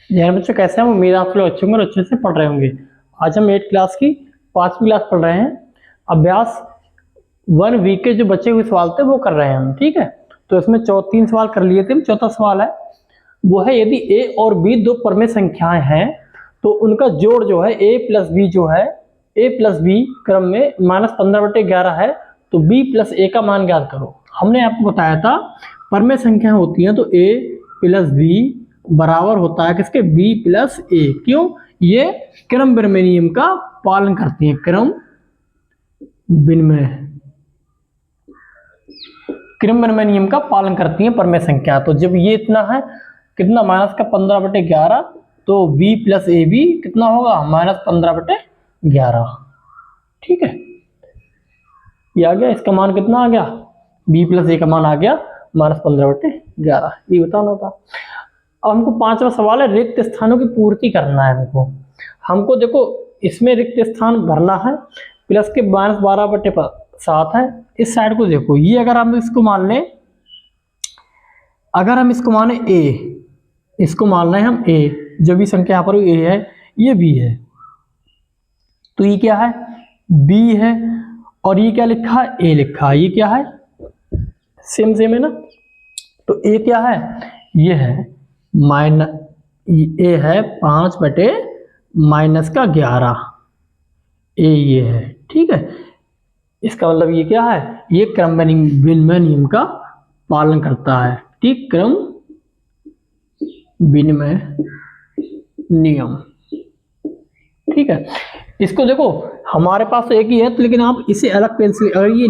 जैन बच्चों कैसे हैं? उम्मीद है आप लोग अच्छे होंगे और अच्छे से पढ़ रहे होंगे। आज हम 8 क्लास की 5वीं क्लास पढ़ रहे हैं। अभ्यास 1 वीक के जो बचे हुए सवाल थे वो कर रहे हैं हम, ठीक है। तो इसमें 3 सवाल कर लिए थे। चौथा सवाल है वो है, यदि a और b दो परमेय संख्याएं हैं तो उनका जोड़ जो है a प्लस बी जो है a प्लस बी क्रम में -15/11 है, तो b प्लस a का मान ज्ञात करो। हमने आपको बताया था परमेय संख्या होती है तो a प्लस बी बराबर होता है किसके, b प्लस a। क्यों? ये क्रम विनिमय नियम का पालन करती है। क्रम विनिमय नियम का पालन करती है परमेय संख्या। तो जब ये इतना है कितना, -15/11, तो b प्लस ए भी कितना होगा, -15/11। ठीक है, ये आ गया। इसका मान कितना आ गया, b प्लस ए का मान आ गया -15/11। ये बताना था। अब हमको 5वां सवाल है, रिक्त स्थानों की पूर्ति करना है हमको देखो इसमें रिक्त स्थान भरना है। प्लस के -12/7 है। इस साइड को देखो, ये अगर हम इसको मान लें, अगर हम इसको माने a, इसको मान रहे हैं हम a, जो भी संख्या यहाँ पर a है ये b है, तो ये क्या है, b है। और ये क्या लिखा है, a लिखा है। ये क्या है, सेम है ना। तो a क्या है, ये है a है 5/-11, a ये है। ठीक है, इसका मतलब ये क्या है, ये क्रम विनिमय नियम का पालन करता है। ठीक, क्रम विनिमय नियम। ठीक है, इसको देखो हमारे पास तो एक ही है, तो लेकिन आप इसे अलग पेन से, अगर ये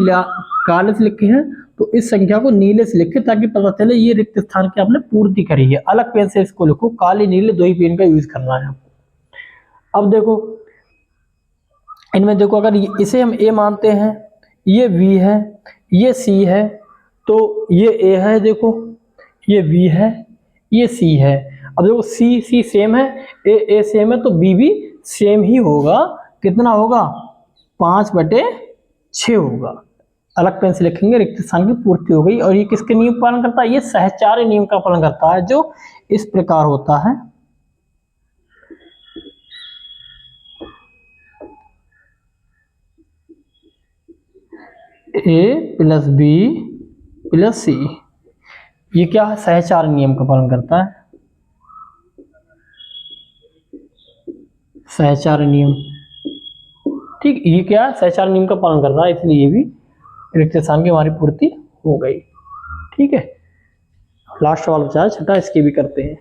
काले से लिखे हैं तो इस संख्या को नीले से लिखे ताकि पता चले ये रिक्त स्थान की आपने पूर्ति करी है। अलग पेन से इसको लिखो, काले नीले दो ही पेन का यूज करना है आपको। अब देखो इनमें देखो, अगर इसे हम a मानते हैं, ये b है, ये c है, तो ये a है, देखो ये b है, ये c है। अब देखो c सेम है, a सेम है, तो b भी सेम ही होगा। कितना होगा, 5/6 होगा। अलग पेन से लिखेंगे, रिक्त स्थान की पूर्ति हो गई। और ये किसके नियम का पालन करता है, ये सहचार्य नियम का पालन करता है, जो इस प्रकार होता है। a प्लस बी प्लस सी, ये क्या है, सहचार्य नियम का पालन करता है। सहचार्य नियम, ठीक, ये क्या है, सहचार्य नियम का पालन कर रहा है, इसलिए ये भी रिक्त स्थान की हमारी पूर्ति हो गई। ठीक है, लास्ट वाला बचा है छठा, इसकी भी करते हैं।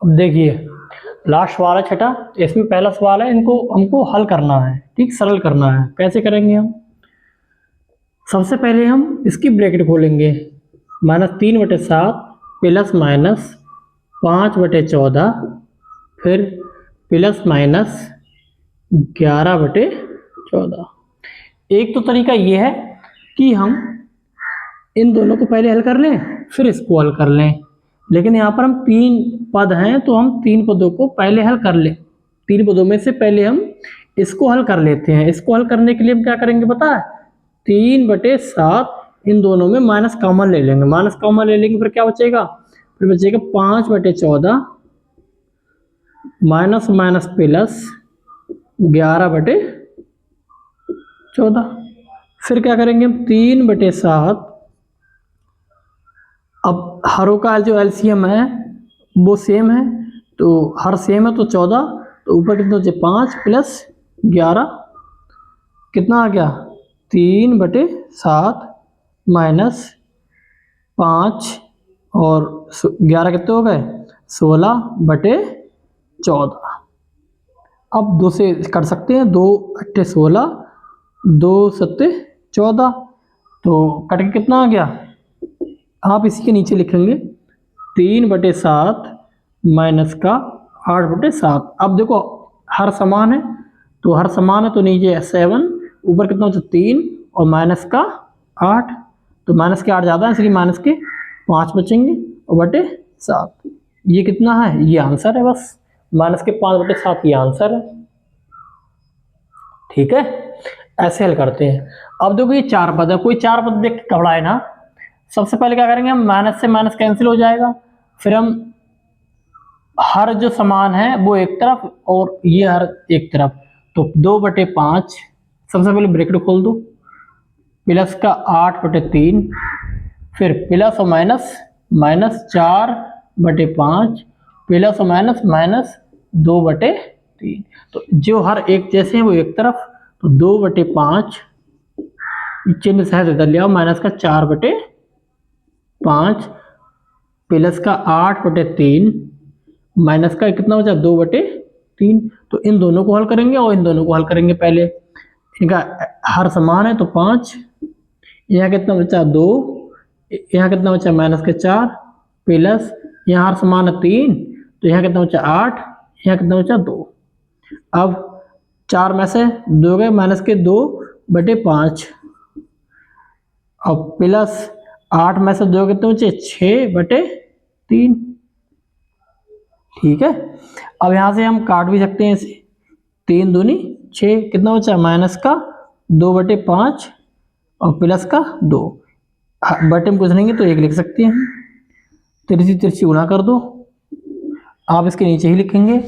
अब देखिए लास्ट सवाल है छठा, इसमें पहला सवाल है, इनको हमको हल करना है। ठीक, सरल करना है। कैसे करेंगे हम, सबसे पहले हम इसकी ब्रैकेट खोलेंगे, -3/7 प्लस माइनस 5/14, फिर प्लस माइनस 11/14। एक तो तरीका ये है कि हम इन दोनों को पहले हल कर लें फिर इसको हल कर लें, लेकिन यहाँ पर हम 3 पद हैं तो हम 3 पदों को पहले हल कर लें। 3 पदों में से पहले हम इसको हल कर लेते हैं। इसको हल करने के लिए हम क्या करेंगे पता है, 3/7 इन दोनों में माइनस कॉमन ले लेंगे। माइनस कॉमन ले लेंगे, फिर क्या बचेगा, फिर बचेगा 5/14 माइनस माइनस प्लस 11/14। फिर क्या करेंगे हम, 3/7, अब हरों का जो एलसीएम है वो सेम है, तो हर सेम है तो 14, तो ऊपर कितना बचे 5 प्लस 11, कितना आ गया 3/7 माइनस 5 और 11 कितने हो गए 16/14। अब 2 से कर सकते हैं, 2 × 16, 2 × 14, तो कट के कितना आ गया, आप इसी के नीचे लिखेंगे 3/7 माइनस का 8/7। अब देखो हर समान है, तो हर समान है तो नीचे 7, ऊपर कितना होता है 3 और माइनस का 8, तो माइनस के 8 ज़्यादा है इसलिए माइनस के 5 बचेंगे और /7। ये कितना है, ये आंसर है, बस माइनस के 5/7 ये आंसर है। ठीक है, ऐसे हल करते हैं। अब देखो ये 4 पद है, कोई 4 पद देख के घबराए ना, सबसे पहले क्या करेंगे, हम माइनस से माइनस कैंसिल हो जाएगा, फिर हम हर जो समान है वो एक तरफ और ये हर एक तरफ, तो 2/5, सबसे पहले ब्रैकेट खोल दो, प्लस का 8/3, फिर प्लस और माइनस, -4/5, प्लस और माइनस -2/3। तो जो हर एक जैसे है वो एक तरफ, तो 2/5 चिन्ह सहज इधर ले आओ, माइनस का 4/5, प्लस का 8/3, माइनस का कितना बचा 2/3। तो इन दोनों को हल करेंगे और इन दोनों को हल करेंगे। पहले इनका हर समान है तो 5, यहाँ कितना बचा 2, यहाँ कितना बचा -4, प्लस यहाँ हर समान है 3, तो यहाँ कितना बचा 8, यहाँ कितना बचा 2। अब 4 में से 2 गए, -2/5, अब प्लस 8 में से 2 कितने बचे 6/3। ठीक है, अब यहाँ से हम काट भी सकते हैं इसे, 3 दूनी 6, कितना बचा माइनस का 2/5 और प्लस का 2, बटे में कुछ नहीं तो 1 लिख सकते हैं, तिरछी तिरछी गुणा कर दो, आप इसके नीचे ही लिखेंगे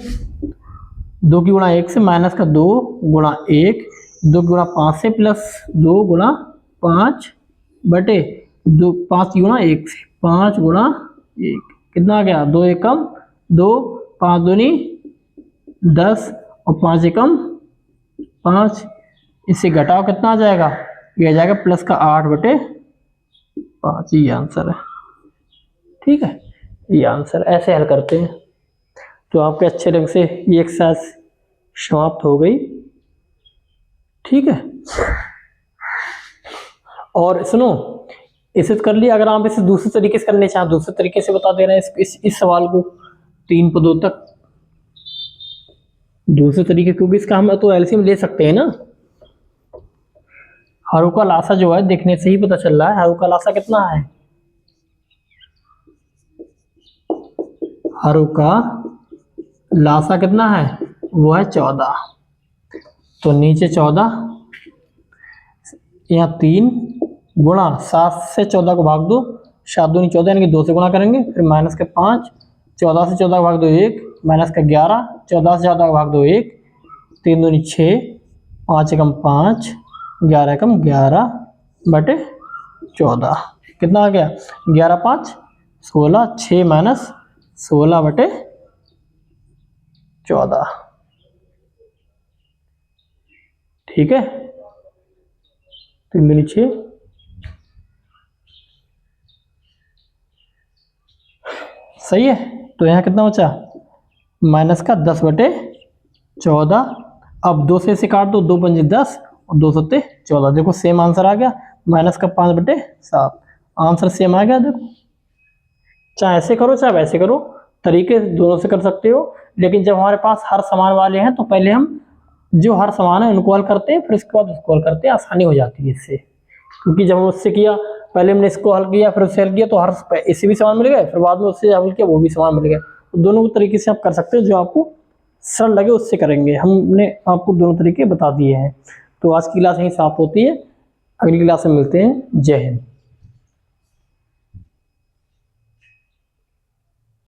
2 की गुणा 1 से, माइनस का 2 गुणा 1, 2 की गुणा 5 से, प्लस 2 गुणा 5 बटे 2, 5 की गुणा 1 से, 5 गुणा 1 कितना आ गया 2 एकम 2, 5 दूनी 10 और 5 एकम 5, इससे घटाओ कितना आ जाएगा, ये आ जाएगा प्लस का 8/5, ये आंसर है। ठीक है, ये आंसर ऐसे हल करते हैं। तो आपके अच्छे ढंग से ये एक्सरसाइज समाप्त हो गई। ठीक है, और सुनो, इसे कर लिया, अगर आप इसे दूसरे तरीके से करने चाहें दूसरे तरीके से बता दे रहे हैं इस सवाल को 3 पदों तक दूसरे तरीके, क्योंकि इसका हम तो एलसीएम ले सकते हैं ना। हरू का लासा जो है देखने से ही पता चल रहा है, हरू का लासा कितना है, हरू का लासा कितना है वो है 14, तो नीचे 14, यहाँ 3 गुणा 7 से 14 को भाग दो, 7 दूनी 14 यानी कि 2 से गुणा करेंगे, फिर माइनस के 5, 14 से 14 को भाग दो 1, माइनस का 11, 14 से 14 को भाग दो 1, 3 दूनी 6, 5 एकम 5, 11 एकम 11/14, कितना आ गया 11 5 16, 6 माइनस 16/14। ठीक है, 3 दूनी 6, सही है। तो यहाँ कितना बचा माइनस का 10/14, अब 2 से इसे काट दो, 2 पंजे 10 और 2 सत्ते 14, देखो सेम आंसर आ गया, माइनस का 5/7, आंसर सेम आ गया। देखो चाहे ऐसे करो चाहे वैसे करो, तरीके दोनों से कर सकते हो, लेकिन जब हमारे पास हर समान वाले हैं तो पहले हम जो हर समान है उनको हल करते हैं, फिर उसके बाद उसको हल करते हैं, आसानी हो जाती है इससे। क्योंकि जब हम उससे किया, पहले हमने इसको हल किया फिर उससे हल किया, तो हर इसे भी समान मिल गए, फिर बाद में उससे हल किया वो भी समान मिल गया। तो दोनों तरीके से आप कर सकते हो, जो आपको सरल लगे उससे करेंगे। हमने आपको दोनों तरीके बता दिए हैं। तो आज की क्लास यहीं समाप्त होती है, अगली क्लास में मिलते हैं। जय हिंद।